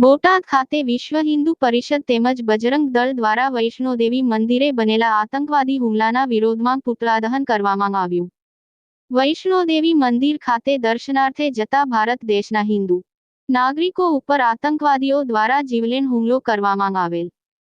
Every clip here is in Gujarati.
બોટાદ ખાતે વિશ્વ હિન્દુ પરિષદ તેમજ બજરંગ દળ દ્વારા વૈષ્ણોદેવી મંદિરે બનેલા આતંકવાદી હુમલાના વિરોધમાં પુતળા દહન કરવામાં આવ્યું। વૈષ્ણોદેવી મંદિર ખાતે દર્શનાર્થે જતા ભારત દેશના હિન્દુ નાગરિકો ઉપર આતંકવાદીઓ દ્વારા જીવલેણ હુમલો કરવામાં આવેલ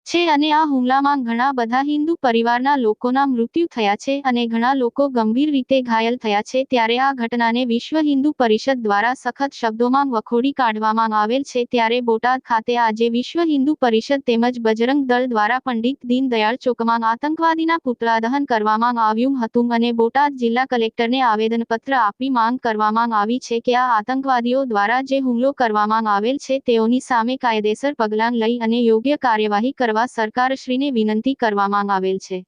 છે અને આ હુમલામાં ઘણા બધા હિન્દુ પરિવારના લોકોના મૃત્યુ થયા છે અને ઘણા લોકો ગંભીર રીતે ઘાયલ થયા છે। ત્યારે આ ઘટનાને વિશ્વ હિન્દુ પરિષદ દ્વારા સખત શબ્દોમાં વખોડી કાઢવામાં આવેલ છે। ત્યારે બોટાદ ખાતે આજે વિશ્વ હિન્દુ પરિષદ તેમજ બજરંગ દળ દ્વારા પંડિત દીનદયાળ ચોકમાં આતંકવાદીના પુતળા દહન કરવામાં આવ્યું હતું અને બોટાદ જિલ્લા કલેક્ટરને આવેદનપત્ર આપી માંગ કરવામાં આવી છે કે આ આતંકવાદીઓ દ્વારા જે હુમલો કરવામાં આવેલ છે તેઓની સામે કાયદેસર પગલાં લઈ અને યોગ્ય કાર્યવાહી કરવા સરકારશ્રીને વિનંતી કરવામાં આવેલ છે।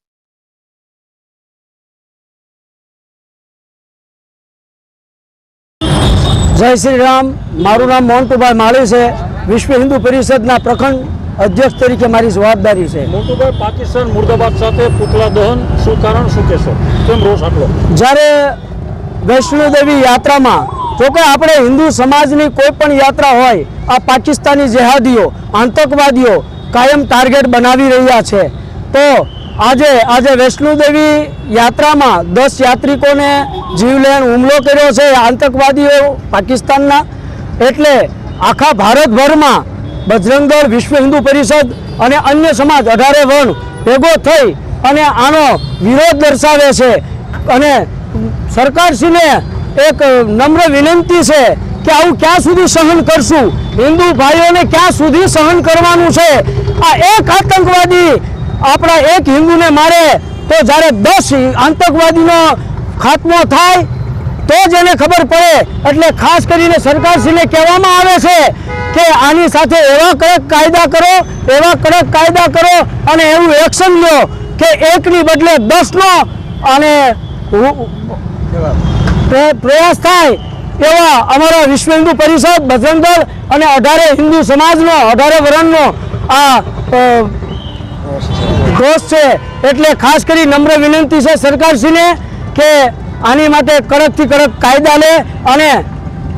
जय श्री राम। मारू नाम मोंटूभाई माली से। विश्व हिंदू परिषद प्रखंड अध्यक्ष तरीके मारी जवाबदारी है। मोंटूभाई पाकिस्तान मुर्दाबाद साथे पुतला दहन शुं कारण शुं कहेशो? केम रोष आटलो? જ્યારે વૈષ્ણોદેવી યાત્રામાં જો કે આપણે હિન્દુ સમાજની કોઈ પણ યાત્રા હોય આ પાકિસ્તાની જેહાદીઓ આતંકવાદીઓ કાયમ ટાર્ગેટ બનાવી રહ્યા છે। તો આજે વૈષ્ણોદેવી યાત્રામાં 10 યાત્રિકોને જીવલેણ હુમલો કર્યો છે આતંકવાદીઓ પાકિસ્તાનના। એટલે આખા ભારતભરમાં બજરંગ દળ, વિશ્વ હિન્દુ પરિષદ અને અન્ય સમાજ 18 વર્ણ ભેગો થઈ અને આનો વિરોધ દર્શાવે છે અને સરકારશ્રીને એક નમ્ર વિનંતી છે કે આવું ક્યાં સુધી સહન કરશું? હિન્દુ ભાઈઓને ક્યાં સુધી સહન કરવાનું છે? આ એક આતંકવાદી આપણા એક હિન્દુને મારે તો જ્યારે 10 આતંકવાદીનો ખાત્મો થાય તો જ એને ખબર પડે। એટલે ખાસ કરીને સરકારશ્રીને કહેવામાં આવે છે કે આની સાથે એવા કડક કાયદા કરો અને એવું એક્શન લો કે એકની બદલે 10નો અને પ્રયાસ થાય। એવા અમારા વિશ્વ હિન્દુ પરિષદ, બજરંગ દળ અને 18 હિન્દુ સમાજનો 18 વર્ણનો આ ઘોષ છે। એટલે ખાસ કરી નમ્ર વિનંતી છે સરકારશ્રીને કે આની માટે કડકથી કડક કાયદા લે અને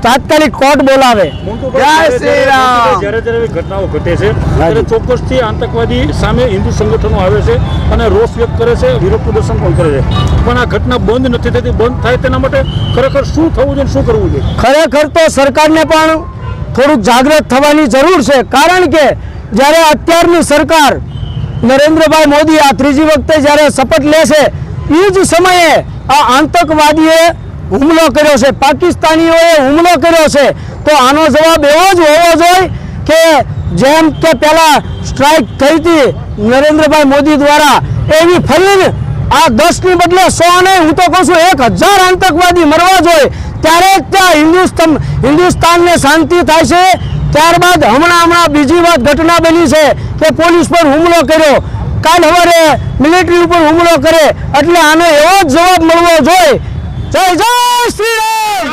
તાત્કાલિક કોર્ટ બોલાવે। જય શ્રી રામ। જ્યારે એવી ઘટનાઓ ઘટે છે ત્યારે ચોક્કસથી આતંકવાદી સામે હિન્દુ સંગઠનો આવે છે અને રોષ વ્યક્ત કરે છે, વિરોધ પ્રદર્શન પણ કરે છે, પણ આ ઘટના બંધ નથી થતી। બંધ થાય તેના માટે ખરેખર શું થવું જોઈએ, શું કરવું જોઈએ? ખરેખર તો સરકારને પણ થોડુંક જાગૃત થવાની જરૂર છે, કારણ કે જ્યારે અત્યારની સરકાર નરેન્દ્રભાઈ મોદી આ ત્રીજી વખતે જ્યારે શપથ લે છે એ જ સમયે આ આતંકવાદીએ હુમલો કર્યો છે, પાકિસ્તાનીઓએ હુમલો કર્યો છે। તો આનો જવાબ એવો જ હોવો જોઈએ કે જેમ કે પહેલા સ્ટ્રાઇક થઈ હતી નરેન્દ્રભાઈ મોદી દ્વારા એવી ફરીને આ 10ની બદલે 100 નહીં, હું તો કહું છું 1000 આતંકવાદી મરવા જોઈએ, ત્યારે ત્યાં હિન્દુસ્તાનને શાંતિ થાય છે। ત્યારબાદ હમણાં બીજી વાત ઘટના બની છે કે પોલીસ પર હુમલો કર્યો, કાલ સવારે મિલિટરી ઉપર હુમલો કરે, એટલે આનો એવો જ જવાબ મળવો જોઈએ। જય જય શ્રી રામ।